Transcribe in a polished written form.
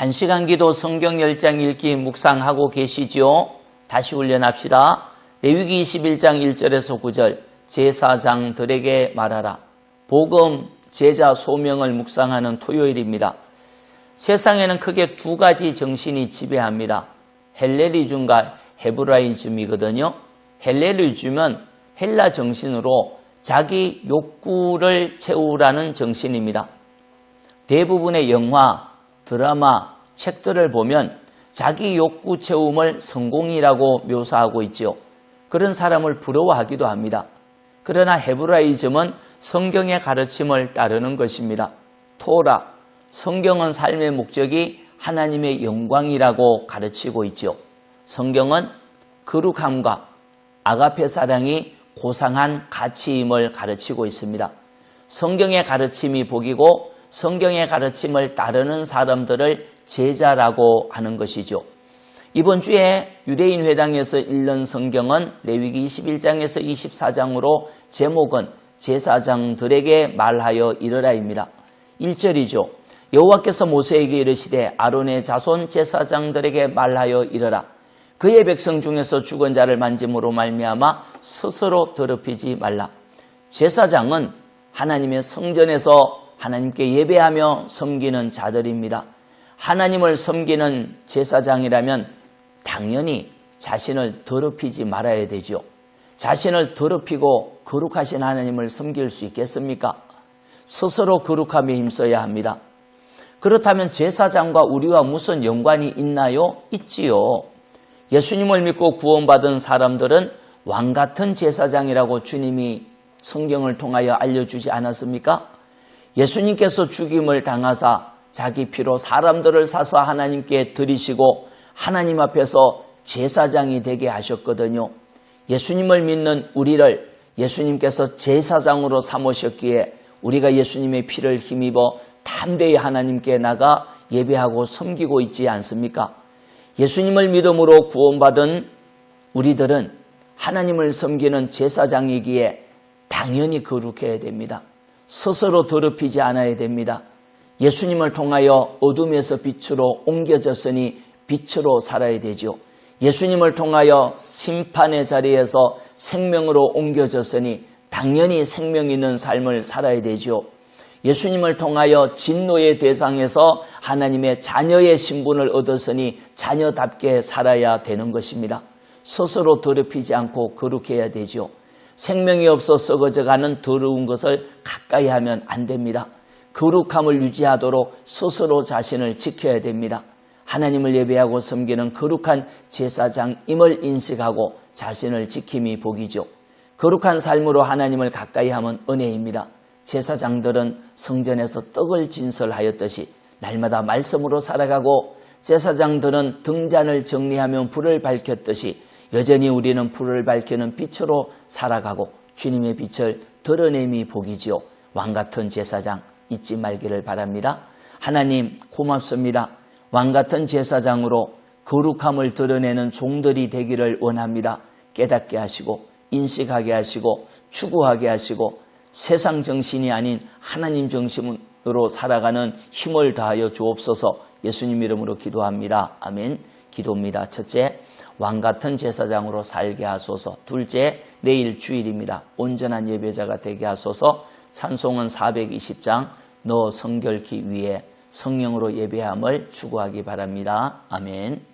1시간 기도 성경 10장 읽기 묵상하고 계시지요? 다시 훈련합시다. 레위기 21장 1절에서 9절 제사장들에게 말하라. 복음 제자 소명을 묵상하는 토요일입니다. 세상에는 크게 두 가지 정신이 지배합니다. 헬레니즘과 헤브라이즘이거든요. 헬레니즘은 헬라 정신으로 자기 욕구를 채우라는 정신입니다. 대부분의 영화, 드라마, 책들을 보면 자기 욕구 채움을 성공이라고 묘사하고 있죠. 그런 사람을 부러워하기도 합니다. 그러나 헤브라이즘은 성경의 가르침을 따르는 것입니다. 토라, 성경은 삶의 목적이 하나님의 영광이라고 가르치고 있죠. 성경은 거룩함과 아가페 사랑이 고상한 가치임을 가르치고 있습니다. 성경의 가르침이 복이고 성경의 가르침을 따르는 사람들을 제자라고 하는 것이죠. 이번 주에 유대인 회당에서 읽는 성경은 레위기 21장에서 24장으로 제목은 제사장들에게 말하여 이르라입니다. 1절이죠. 여호와께서 모세에게 이르시되 아론의 자손 제사장들에게 말하여 이르라. 그의 백성 중에서 죽은 자를 만짐으로 말미암아 스스로 더럽히지 말라. 제사장은 하나님의 성전에서 하나님께 예배하며 섬기는 자들입니다. 하나님을 섬기는 제사장이라면 당연히 자신을 더럽히지 말아야 되죠. 자신을 더럽히고 거룩하신 하나님을 섬길 수 있겠습니까? 스스로 거룩함에 힘써야 합니다. 그렇다면 제사장과 우리와 무슨 연관이 있나요? 있지요. 예수님을 믿고 구원받은 사람들은 왕같은 제사장이라고 주님이 성경을 통하여 알려주지 않았습니까? 예수님께서 죽임을 당하사 자기 피로 사람들을 사서 하나님께 드리시고 하나님 앞에서 제사장이 되게 하셨거든요. 예수님을 믿는 우리를 예수님께서 제사장으로 삼으셨기에 우리가 예수님의 피를 힘입어 담대히 하나님께 나가 예배하고 섬기고 있지 않습니까? 예수님을 믿음으로 구원받은 우리들은 하나님을 섬기는 제사장이기에 당연히 거룩해야 됩니다. 스스로 더럽히지 않아야 됩니다. 예수님을 통하여 어둠에서 빛으로 옮겨졌으니 빛으로 살아야 되죠. 예수님을 통하여 심판의 자리에서 생명으로 옮겨졌으니 당연히 생명 있는 삶을 살아야 되죠. 예수님을 통하여 진노의 대상에서 하나님의 자녀의 신분을 얻었으니 자녀답게 살아야 되는 것입니다. 스스로 더럽히지 않고 거룩해야 되죠. 생명이 없어 썩어져가는 더러운 것을 가까이 하면 안 됩니다. 거룩함을 유지하도록 스스로 자신을 지켜야 됩니다. 하나님을 예배하고 섬기는 거룩한 제사장임을 인식하고 자신을 지킴이 복이죠. 거룩한 삶으로 하나님을 가까이 하면 은혜입니다. 제사장들은 성전에서 떡을 진설하였듯이 날마다 말씀으로 살아가고 제사장들은 등잔을 정리하며 불을 밝혔듯이 여전히 우리는 불을 밝히는 빛으로 살아가고 주님의 빛을 드러냄이 복이지요. 왕같은 제사장 잊지 말기를 바랍니다. 하나님 고맙습니다. 왕같은 제사장으로 거룩함을 드러내는 종들이 되기를 원합니다. 깨닫게 하시고 인식하게 하시고 추구하게 하시고 세상 정신이 아닌 하나님 정신으로 살아가는 힘을 다하여 주옵소서. 예수님 이름으로 기도합니다. 아멘. 기도입니다. 첫째, 왕같은 제사장으로 살게 하소서. 둘째, 내일 주일입니다. 온전한 예배자가 되게 하소서. 찬송은 420장 너 성결케 위해 성령으로 예배함을 추구하기 바랍니다. 아멘.